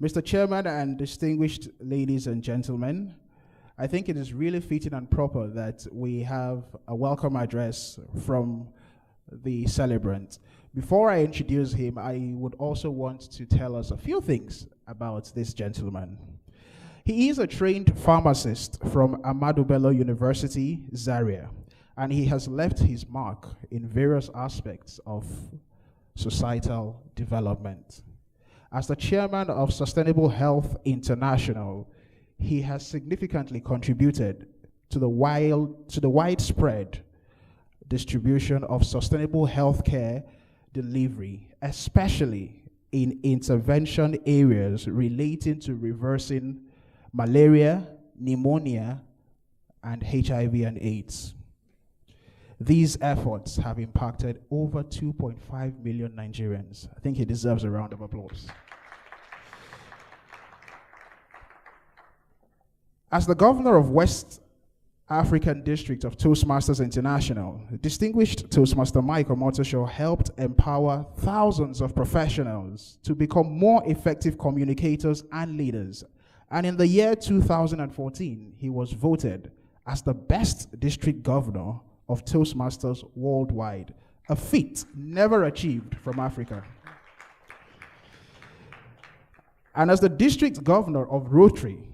Mr. Chairman and distinguished ladies and gentlemen, I think it is really fitting and proper that we have a welcome address from the celebrant. Before I introduce him, I would also want to tell us a few things about this gentleman. He is a trained pharmacist from Ahmadu Bello University, Zaria, and he has left his mark in various aspects of societal development. As the chairman of Sustainable Health International, he has significantly contributed to the widespread distribution of sustainable healthcare delivery, especially in intervention areas relating to reversing malaria, pneumonia, and HIV and AIDS. These efforts have impacted over 2.5 million Nigerians. I think he deserves a round of applause. As the governor of West African District of Toastmasters International, distinguished Toastmaster Mike Omotosho helped empower thousands of professionals to become more effective communicators and leaders. And in the year 2014, he was voted as the best district governor of Toastmasters worldwide, a feat never achieved from Africa. And as the district governor of Rotary,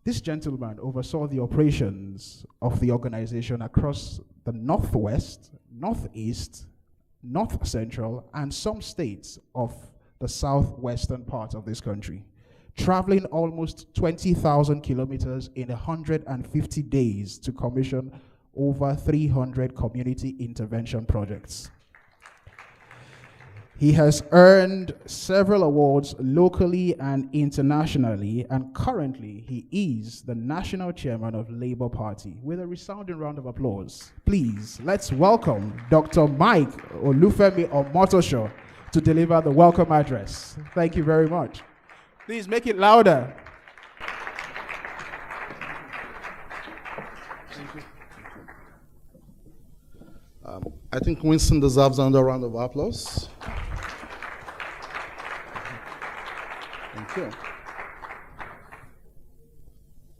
this gentleman oversaw the operations of the organization across the Northwest, Northeast, North Central, and some states of the southwestern part of this country, traveling almost 20,000 kilometers in 150 days to commission over 300 community intervention projects. He has earned several awards locally and internationally, and currently he is the national chairman of Labour Party. With a resounding round of applause, please, let's welcome Dr. Mike Omotosho to deliver the welcome address. Thank you very much. Please make it louder. Thank you. I think Winston deserves another round of applause. Thank you.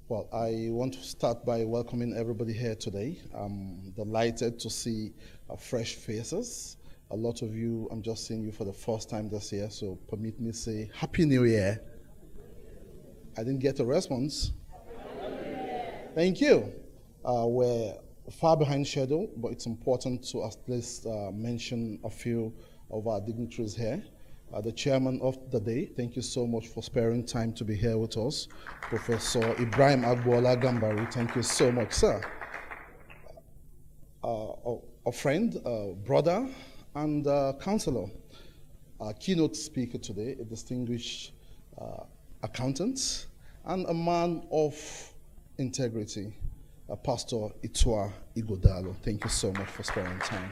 Well, I want to start by welcoming everybody here today. I'm delighted to see fresh faces. A lot of you, I'm just seeing you for the first time this year, so permit me to say Happy New Year. I didn't get a response. Thank you. We're far behind schedule, but it's important to at least mention a few of our dignitaries here. The chairman of the day, thank you so much for sparing time to be here with us. Professor Ibrahim Agbola Gambari, thank you so much, sir. A friend, brother, and counselor. Our keynote speaker today, a distinguished accountant, and a man of integrity, Pastor Itua Igodalo. Thank you so much for sparing time.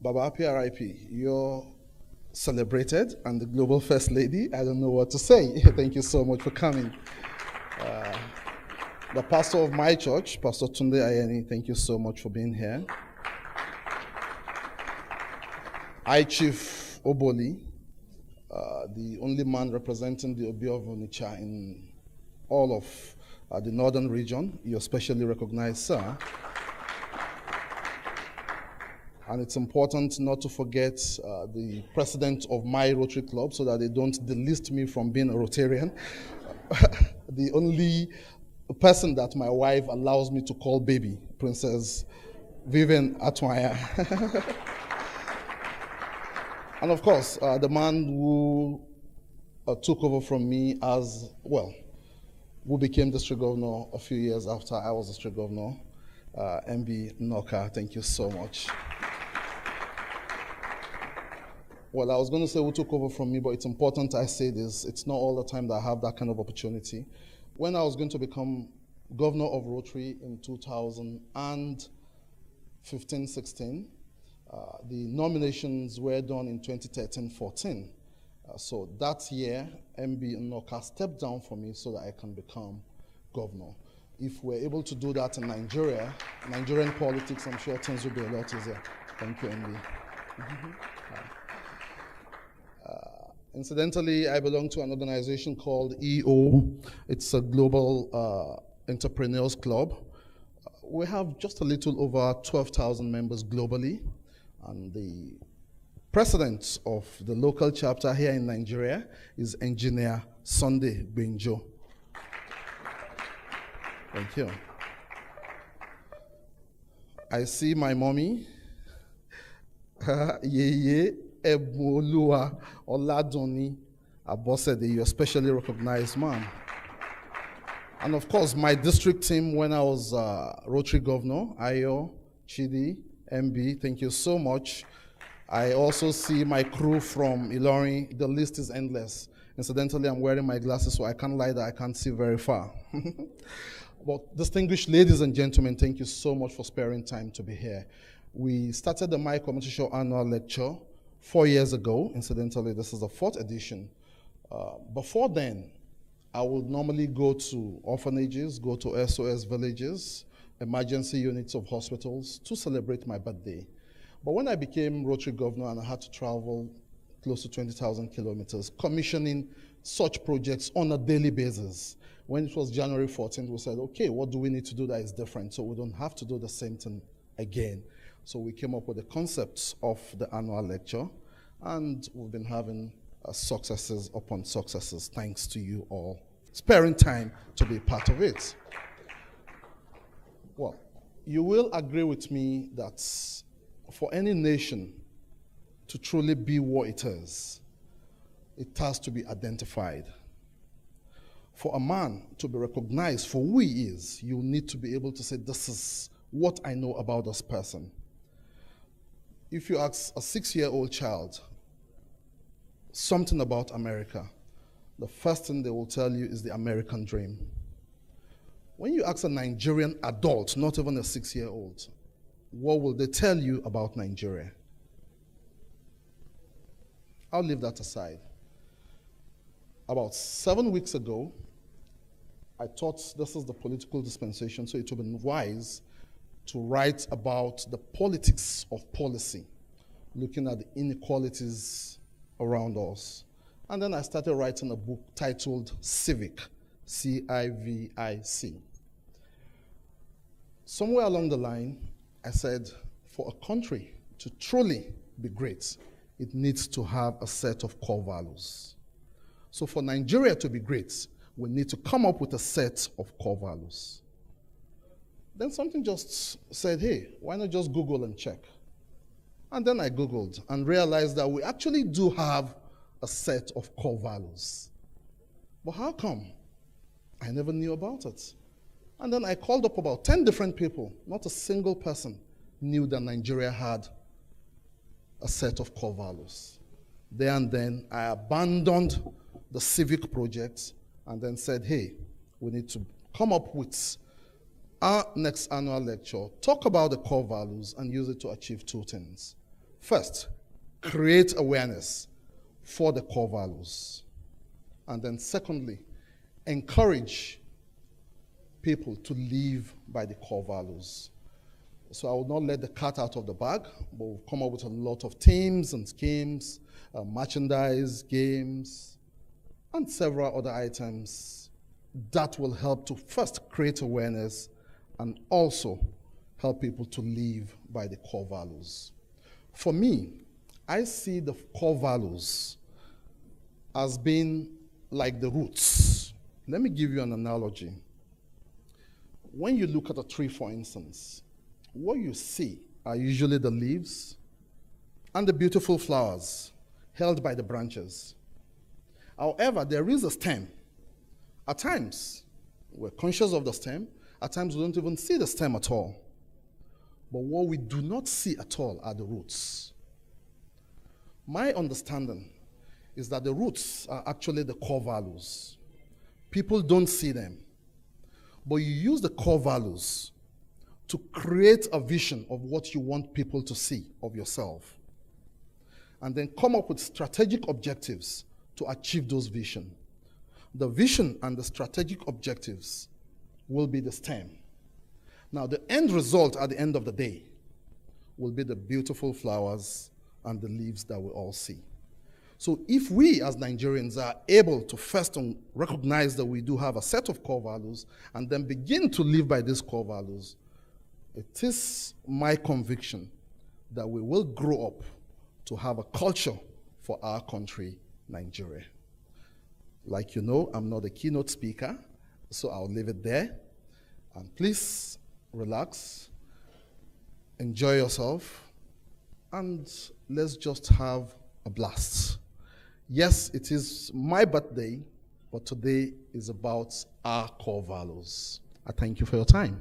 Baba PRIP, you're celebrated, and the Global First Lady, I don't know what to say. Thank you so much for coming. The pastor of my church, Pastor Tunde Ayeni, thank you so much for being here. I Chief Oboli, the only man representing the Obi of Onitsha in all of the northern region. You're specially recognized, sir. And it's important not to forget the president of my Rotary Club so that they don't delist me from being a Rotarian. The only person that my wife allows me to call baby, Princess Vivian Atwaya. And of course, the man who took over from me as, well, who became district governor a few years after I was district governor, MB Noka, thank you so much. Well, I was going to say who took over from me, but it's important I say this. It's not all the time that I have that kind of opportunity. When I was going to become governor of Rotary in 2015-16, the nominations were done in 2013-14. So that year, MB Noka stepped down for me so that I can become governor. If we're able to do that in Nigeria, Nigerian politics, I'm sure things will be a lot easier. Thank you, MB. Incidentally, I belong to an organization called EO. It's a global entrepreneurs club. We have just a little over 12,000 members globally, and the president of the local chapter here in Nigeria is Engineer Sunday Benjo. Thank you. I see my mommy, Yeye Eboluwa Oladoni Abosede, you're especially recognized, ma'am. And of course, my district team when I was Rotary Governor, Ayo, Chidi, MB, thank you so much. I also see my crew from Ilorin. The list is endless. Incidentally, I'm wearing my glasses, so I can't lie that I can't see very far. But distinguished ladies and gentlemen, thank you so much for sparing time to be here. We started the Mike Omotosho Annual Lecture 4 years ago. Incidentally, this is the 4th edition. Before then, I would normally go to orphanages, go to SOS villages, emergency units of hospitals to celebrate my birthday. But when I became Rotary Governor and I had to travel close to 20,000 kilometers, commissioning such projects on a daily basis, when it was January 14th, we said, okay, what do we need to do that is different so we don't have to do the same thing again? So we came up with the concepts of the annual lecture, and we've been having successes upon successes, thanks to you all sparing time to be part of it. Well, you will agree with me that for any nation to truly be what it has to be identified. For a man to be recognized for who he is, you need to be able to say, this is what I know about this person. If you ask a 6-year-old child something about America, the first thing they will tell you is the American dream. When you ask a Nigerian adult, not even a 6-year-old, what will they tell you about Nigeria? I'll leave that aside. About 7 weeks ago, I thought this is the political dispensation, so it would have been wise to write about the politics of policy, looking at the inequalities around us. And then I started writing a book titled Civic, C-I-V-I-C. Somewhere along the line, I said, for a country to truly be great, it needs to have a set of core values. So for Nigeria to be great, we need to come up with a set of core values. Then something just said, hey, why not just Google and check? And then I Googled and realized that we actually do have a set of core values. But how come? I never knew about it. And then I called up about 10 different people. Not a single person knew that Nigeria had a set of core values. There and then, I abandoned the civic project and then said, hey, we need to come up with our next annual lecture, talk about the core values and use it to achieve 2 things. First, create awareness for the core values. And then secondly, encourage people to live by the core values. So I will not let the cat out of the bag, but we'll come up with a lot of themes and schemes, merchandise, games, and several other items that will help to first create awareness and also help people to live by the core values. For me, I see the core values as being like the roots. Let me give you an analogy. When you look at a tree, for instance, what you see are usually the leaves and the beautiful flowers held by the branches. However, there is a stem. At times, we're conscious of the stem. At times, we don't even see the stem at all. But what we do not see at all are the roots. My understanding is that the roots are actually the core values. People don't see them. But you use the core values to create a vision of what you want people to see of yourself. And then come up with strategic objectives to achieve those visions. The vision and the strategic objectives will be the stem. Now, the end result at the end of the day will be the beautiful flowers and the leaves that we all see. So if we as Nigerians are able to first recognize that we do have a set of core values and then begin to live by these core values, it is my conviction that we will grow up to have a culture for our country, Nigeria. Like you know, I'm not a keynote speaker, so I'll leave it there. And please relax, enjoy yourself, and let's just have a blast. Yes, it is my birthday, but today is about our core values. I thank you for your time.